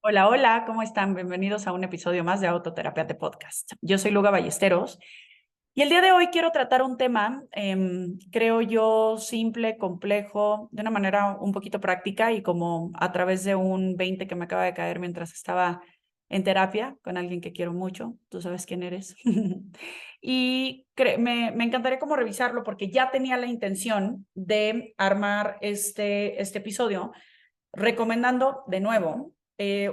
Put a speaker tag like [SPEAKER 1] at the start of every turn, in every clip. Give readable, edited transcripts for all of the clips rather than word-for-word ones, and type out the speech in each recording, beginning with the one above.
[SPEAKER 1] Hola, hola, ¿cómo están? Bienvenidos a un episodio más de Autoterapia de Podcast. Yo soy Luga Ballesteros y el día de hoy quiero tratar un tema, creo yo, simple, complejo, de una manera un poquito práctica y como a través de un 20 que me acaba de caer mientras estaba en terapia con alguien que quiero mucho. Tú sabes quién eres. Y me encantaría como revisarlo porque ya tenía la intención de armar este episodio recomendando de nuevo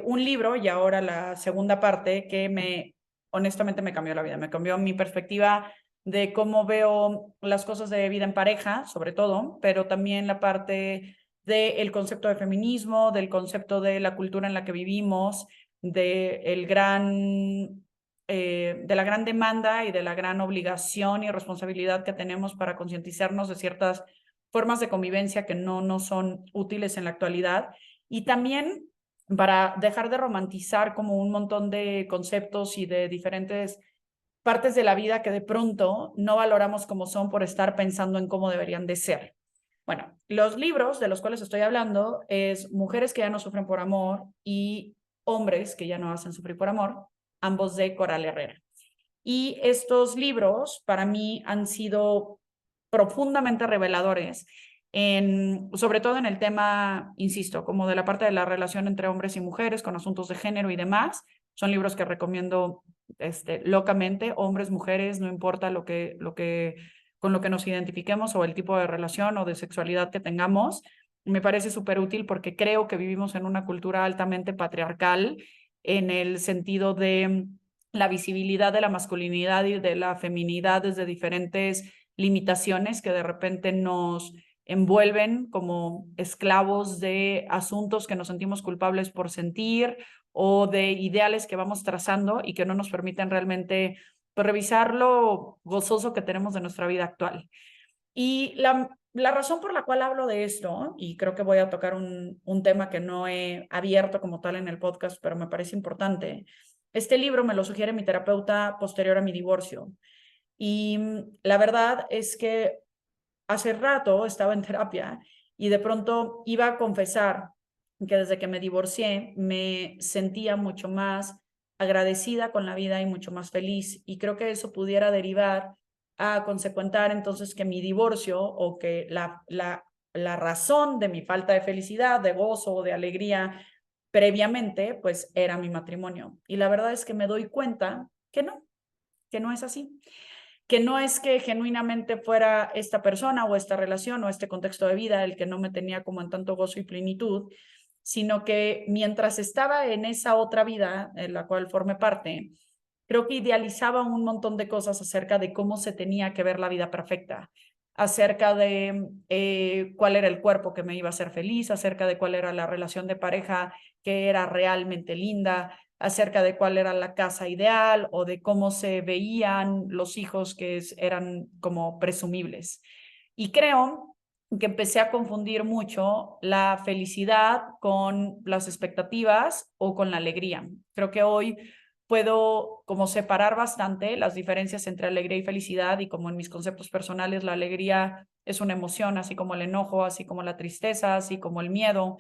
[SPEAKER 1] un libro y ahora la segunda parte que honestamente me cambió la vida, me cambió mi perspectiva de cómo veo las cosas de vida en pareja, sobre todo, pero también la parte del concepto de feminismo, del concepto de la cultura en la que vivimos, de la gran demanda y de la gran obligación y responsabilidad que tenemos para concientizarnos de ciertas formas de convivencia que no son útiles en la actualidad y también para dejar de romantizar como un montón de conceptos y de diferentes partes de la vida que de pronto no valoramos como son por estar pensando en cómo deberían de ser. Bueno, los libros de los cuales estoy hablando es Mujeres que ya no sufren por amor y Hombres que ya no hacen sufrir por amor, ambos de Coral Herrera. Y estos libros para mí han sido profundamente reveladores, sobre todo en el tema, insisto, como de la parte de la relación entre hombres y mujeres con asuntos de género y demás. Son libros que recomiendo locamente, hombres, mujeres, no importa con lo que nos identifiquemos o el tipo de relación o de sexualidad que tengamos. Me parece súper útil porque creo que vivimos en una cultura altamente patriarcal en el sentido de la visibilidad de la masculinidad y de la feminidad desde diferentes limitaciones que de repente nos envuelven como esclavos de asuntos que nos sentimos culpables por sentir o de ideales que vamos trazando y que no nos permiten realmente pues, revisar lo gozoso que tenemos de nuestra vida actual. Y la razón por la cual hablo de esto, y creo que voy a tocar un tema que no he abierto como tal en el podcast, pero me parece importante, este libro me lo sugiere mi terapeuta posterior a mi divorcio. Y la verdad es que hace rato estaba en terapia y de pronto iba a confesar que desde que me divorcié me sentía mucho más agradecida con la vida y mucho más feliz. Y creo que eso pudiera derivar a consecuentar entonces que mi divorcio o que la razón de mi falta de felicidad, de gozo o de alegría previamente, pues era mi matrimonio. Y la verdad es que me doy cuenta que no es así, que no es que genuinamente fuera esta persona o esta relación o este contexto de vida el que no me tenía como en tanto gozo y plenitud, sino que mientras estaba en esa otra vida en la cual formé parte, creo que idealizaba un montón de cosas acerca de cómo se tenía que ver la vida perfecta, acerca de cuál era el cuerpo que me iba a hacer feliz, acerca de cuál era la relación de pareja que era realmente linda, acerca de cuál era la casa ideal o de cómo se veían los hijos que eran como presumibles. Y creo que empecé a confundir mucho la felicidad con las expectativas o con la alegría. Creo que hoy puedo como separar bastante las diferencias entre alegría y felicidad y como en mis conceptos personales la alegría es una emoción, así como el enojo, así como la tristeza, así como el miedo,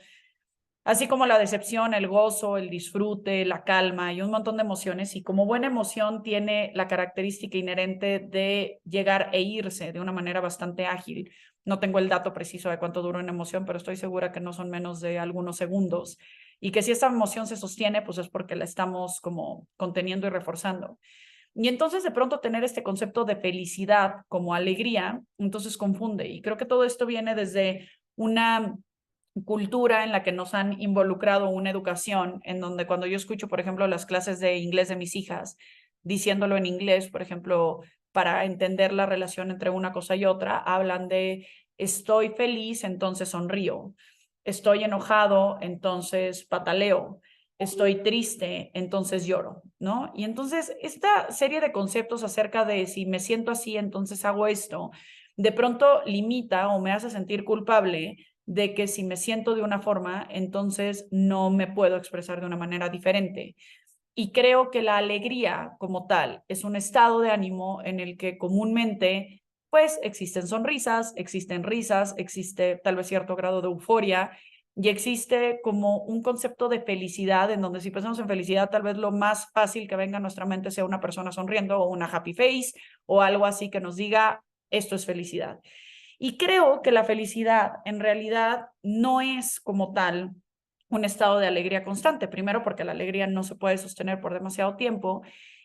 [SPEAKER 1] así como la decepción, el gozo, el disfrute, la calma y un montón de emociones. Y como buena emoción tiene la característica inherente de llegar e irse de una manera bastante ágil. No tengo el dato preciso de cuánto dura una emoción, pero estoy segura que no son menos de algunos segundos. Y que si esta emoción se sostiene, pues es porque la estamos como conteniendo y reforzando. Y entonces de pronto tener este concepto de felicidad como alegría, entonces confunde. Y creo que todo esto viene desde una cultura en la que nos han involucrado una educación en donde cuando yo escucho, por ejemplo, las clases de inglés de mis hijas, diciéndolo en inglés, por ejemplo, para entender la relación entre una cosa y otra, hablan de estoy feliz, entonces sonrío, estoy enojado, entonces pataleo, estoy triste, entonces lloro, ¿no? Y entonces esta serie de conceptos acerca de si me siento así, entonces hago esto, de pronto limita o me hace sentir culpable de que si me siento de una forma, entonces no me puedo expresar de una manera diferente. Y creo que la alegría como tal es un estado de ánimo en el que comúnmente pues existen sonrisas, existen risas, existe tal vez cierto grado de euforia y existe como un concepto de felicidad, en donde si pensamos en felicidad, tal vez lo más fácil que venga a nuestra mente sea una persona sonriendo o una happy face o algo así que nos diga, esto es felicidad. Y creo que la felicidad en realidad no es como tal un estado de alegría constante. Primero, porque la alegría no se puede sostener por demasiado tiempo.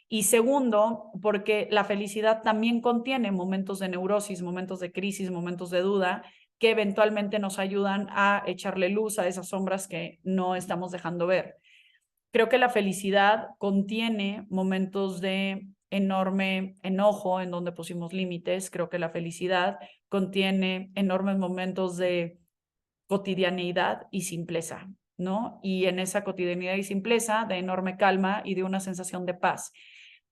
[SPEAKER 1] Y segundo, porque la felicidad también contiene momentos de neurosis, momentos de crisis, momentos de duda, que eventualmente nos ayudan a echarle luz a esas sombras que no estamos dejando ver. Creo que la felicidad contiene momentos de enorme enojo en donde pusimos límites. Creo que la felicidad contiene enormes momentos de cotidianeidad y simpleza, ¿no? Y en esa cotidianidad y simpleza, de enorme calma y de una sensación de paz.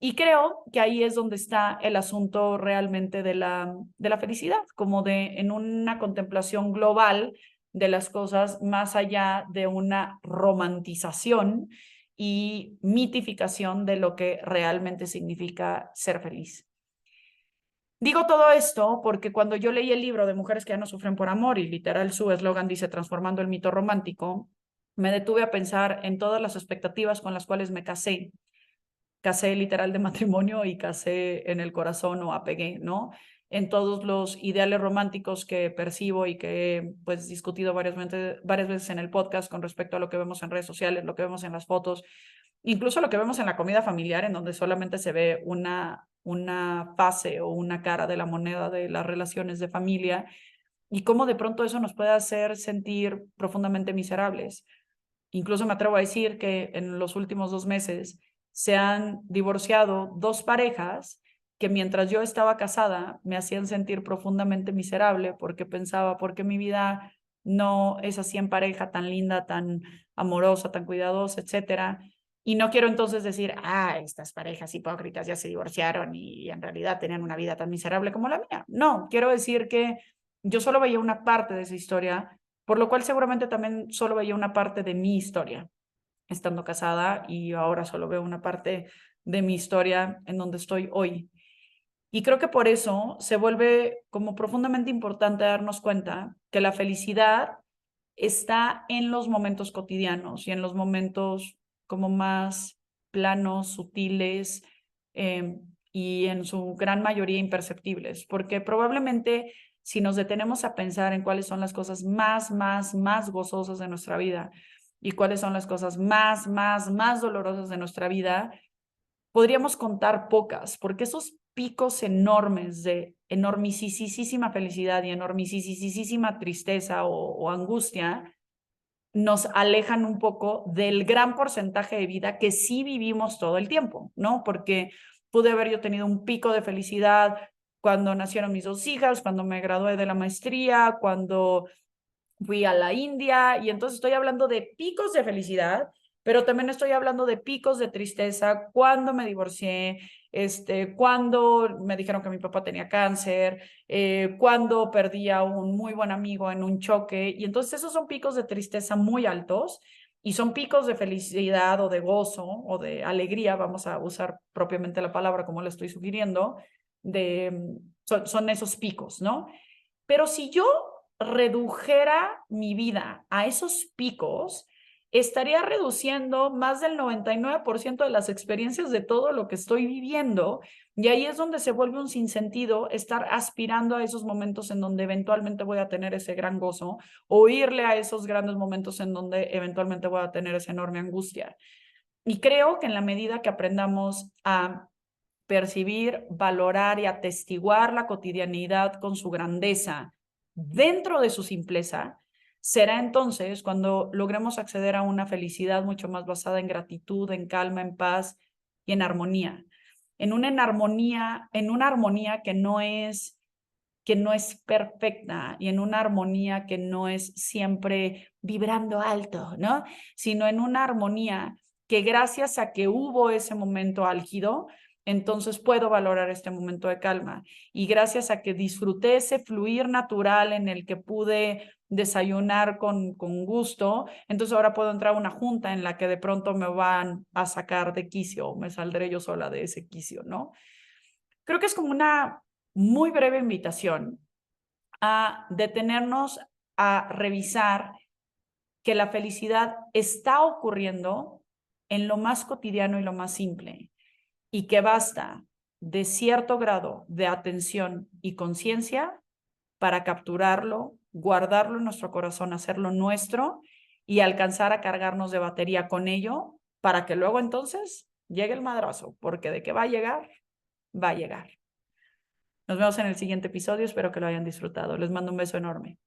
[SPEAKER 1] Y creo que ahí es donde está el asunto realmente de la felicidad, como de en una contemplación global de las cosas más allá de una romantización y mitificación de lo que realmente significa ser feliz. Digo todo esto porque cuando yo leí el libro de Mujeres que ya no sufren por amor y literal su eslogan dice transformando el mito romántico, me detuve a pensar en todas las expectativas con las cuales me casé. Casé literal de matrimonio y casé en el corazón o apegué, ¿no? En todos los ideales románticos que percibo y que he pues discutido varias veces en el podcast con respecto a lo que vemos en redes sociales, lo que vemos en las fotos, incluso lo que vemos en la comida familiar, en donde solamente se ve una fase o una cara de la moneda de las relaciones de familia y cómo de pronto eso nos puede hacer sentir profundamente miserables. Incluso me atrevo a decir que en los últimos 2 meses se han divorciado 2 parejas que mientras yo estaba casada me hacían sentir profundamente miserable porque pensaba, ¿por qué mi vida no es así en pareja, tan linda, tan amorosa, tan cuidadosa, etcétera? Y no quiero entonces decir, estas parejas hipócritas ya se divorciaron y en realidad tenían una vida tan miserable como la mía. No, quiero decir que yo solo veía una parte de esa historia, por lo cual seguramente también solo veía una parte de mi historia estando casada y ahora solo veo una parte de mi historia en donde estoy hoy. Y creo que por eso se vuelve como profundamente importante darnos cuenta que la felicidad está en los momentos cotidianos y en los momentos como más planos, sutiles y en su gran mayoría imperceptibles, porque probablemente si nos detenemos a pensar en cuáles son las cosas más gozosas de nuestra vida y cuáles son las cosas más dolorosas de nuestra vida, podríamos contar pocas, porque esos picos enormes de enormisísima felicidad y enormisísima tristeza o angustia nos alejan un poco del gran porcentaje de vida que sí vivimos todo el tiempo, ¿no? Porque pude haber yo tenido un pico de felicidad cuando nacieron mis 2 hijas, cuando me gradué de la maestría, cuando fui a la India, y entonces estoy hablando de picos de felicidad, pero también estoy hablando de picos de tristeza cuando me divorcié, cuando me dijeron que mi papá tenía cáncer, cuando perdí a un muy buen amigo en un choque, y entonces esos son picos de tristeza muy altos y son picos de felicidad o de gozo o de alegría, vamos a usar propiamente la palabra como la estoy sugiriendo, son esos picos, ¿no? Pero si yo redujera mi vida a esos picos, estaría reduciendo más del 99% de las experiencias de todo lo que estoy viviendo. Y ahí es donde se vuelve un sinsentido estar aspirando a esos momentos en donde eventualmente voy a tener ese gran gozo o irle a esos grandes momentos en donde eventualmente voy a tener esa enorme angustia. Y creo que en la medida que aprendamos a percibir, valorar y atestiguar la cotidianidad con su grandeza dentro de su simpleza, será entonces cuando logremos acceder a una felicidad mucho más basada en gratitud, en calma, en paz y en armonía. En una armonía que no es perfecta y en una armonía que no es siempre vibrando alto, ¿no? Sino en una armonía que gracias a que hubo ese momento álgido, entonces puedo valorar este momento de calma. Y gracias a que disfruté ese fluir natural en el que pude desayunar con gusto, entonces ahora puedo entrar a una junta en la que de pronto me van a sacar de quicio o me saldré yo sola de ese quicio, ¿no? Creo que es como una muy breve invitación a detenernos a revisar que la felicidad está ocurriendo en lo más cotidiano y lo más simple, y que basta de cierto grado de atención y conciencia para capturarlo, guardarlo en nuestro corazón, hacerlo nuestro y alcanzar a cargarnos de batería con ello para que luego entonces llegue el madrazo, porque de que va a llegar, va a llegar. Nos vemos en el siguiente episodio, espero que lo hayan disfrutado. Les mando un beso enorme.